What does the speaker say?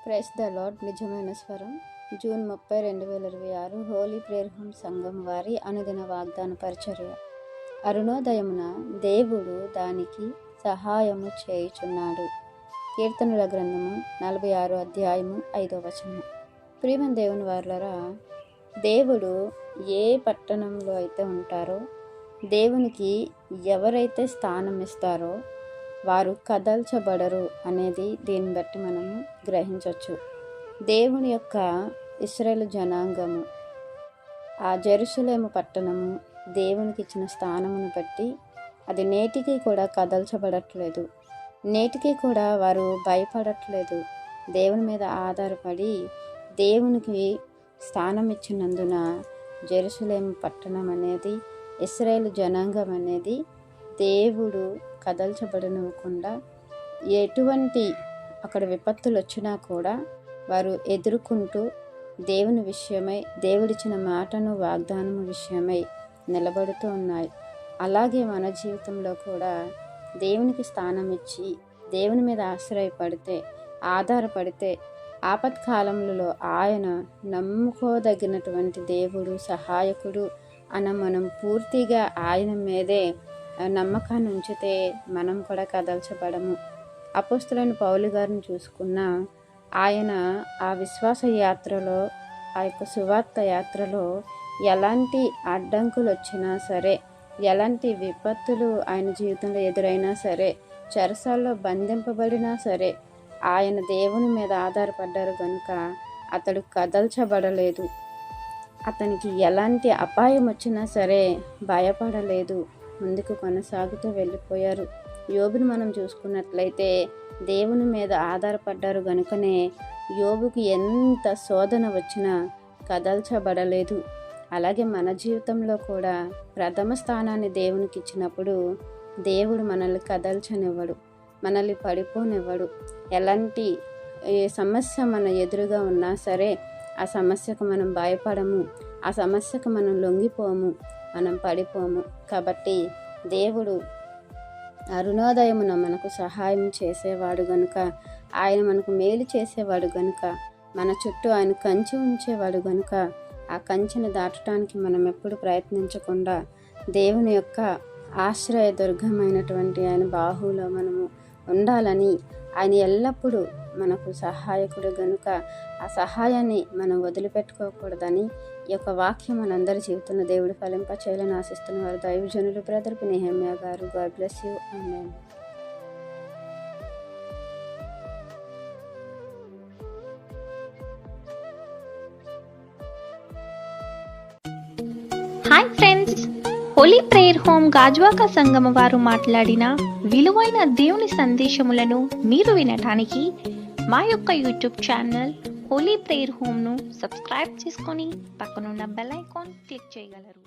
Praise the lord. నిజమైన స్వరం. June 30, 2026 Holi prayer home సంఘం వారి అనుదిన వాగ్దాన పరిచర్య. అరుణోదయమున దేవుడు దానికి సహాయము చేయుచున్నాడు. కీర్తనల గ్రంథము 46 అధ్యాయము 5వ వచనం. ప్రియమైన దేవుని వారలారా, దేవుడు ఏ పట్టణంలో అయితే ఉంటారో, దేవునికి ఎవరైతే స్థానం ఇస్తారో వారు కదల్చబడరు అనేది దీన్ని బట్టి మనము గ్రహించవచ్చు. దేవుని యొక్క ఇశ్రాయేలు జనాంగము, ఆ జెరూసలేము పట్టణము దేవునికి ఇచ్చిన స్థానమును బట్టి అది నేటికి కూడా కదల్చబడట్లేదు. నేటికి కూడా వారు భయపడట్లేదు. దేవుని మీద ఆధారపడి దేవునికి స్థానం ఇచ్చినందున జెరూసలేము పట్టణం అనేది, ఇశ్రాయేలు జనాంగం అనేది దేవుడు కదల్చబడనివ్వకుండా ఎటువంటి అక్కడ విపత్తులు వచ్చినా కూడా వారు ఎదుర్కొంటూ దేవుని విషయమై, దేవుడిచ్చిన మాటను వాగ్దానము విషయమై నిలబడుతూ ఉన్నాయి. అలాగే మన జీవితంలో కూడా దేవునికి స్థానం ఇచ్చి దేవుని మీద ఆధారపడితే ఆపత్కాలంలో ఆయన నమ్ముకోదగినటువంటి దేవుడు, సహాయకుడు అన్న మనం పూర్తిగా ఆయన మీదే నమ్మకాన్ని ఉంచితే మనం కూడా కదల్చబడము. అపోస్తలుడైన పౌలు గారిని చూసుకున్న ఆయన ఆ విశ్వాస యాత్రలో, ఆ యొక్క సువార్త యాత్రలో ఎలాంటి అడ్డంకులు వచ్చినా సరే, ఎలాంటి విపత్తులు ఆయన జీవితంలో ఎదురైనా సరే, చెరసాల్లో బంధింపబడినా సరే, ఆయన దేవుని మీద ఆధారపడ్డారు కనుక అతడు కదల్చబడలేదు. అతనికి ఎలాంటి అపాయం వచ్చినా సరే భయపడలేదు, ముందుకు కొనసాగుతూ వెళ్ళిపోయారు. యోబుని మనం చూసుకున్నట్లయితే దేవుని మీద ఆధారపడ్డారు కనుకనే యోబుకి ఎంత శోధన వచ్చినా కదల్చబడలేదు. అలాగే మన జీవితంలో కూడా ప్రథమ స్థానాన్ని దేవునికి ఇచ్చినప్పుడు దేవుడు మనల్ని కదల్చనివ్వడు, మనల్ని పడిపోనివ్వడు. ఎలాంటి సమస్య మన ఎదురుగా ఉన్నా సరే ఆ సమస్యకు మనం భయపడము, ఆ సమస్యకు మనం లొంగిపోము, మనం పడిపోము. కాబట్టి దేవుడు అరుణోదయమున మనకు సహాయం చేసేవాడు గనుక, ఆయన మనకు మేలు చేసేవాడు గనుక, మన చుట్టూ ఆయన కంచి ఉంచేవాడు గనుక ఆ కంచెను దాటడానికి మనం ఎప్పుడు ప్రయత్నించకుండా దేవుని యొక్క ఆశ్రయ దుర్గమైనటువంటి ఆయన బాహులో మనము ఉండాలని, ఆయన ఎల్లప్పుడూ మనకు సహాయకుడు గనుక ఆ సహాయాన్ని మనం వదిలిపెట్టుకోకూడదని ఈ యొక్క వాక్యం మనందరి జీవితంలో దేవుడు ఫలింపచేయాలని ఆశిస్తున్నవారు దైవజనులు బ్రదర్ నెహెమ్యా గారు. God bless you. Amen. Hi friends, Holi prayer home Gajuwaka సంగమ వారు మాట్లాడిన విలువైన దేవుని సందేశములను మీరు వినటానికి మా యొక్క యూట్యూబ్ ఛానల్ హోలీ ప్రేయర్ హోమ్ను సబ్స్క్రైబ్ చేసుకొని పక్కనున్న బెల్ ఐకాన్ క్లిక్ చేయగలరు.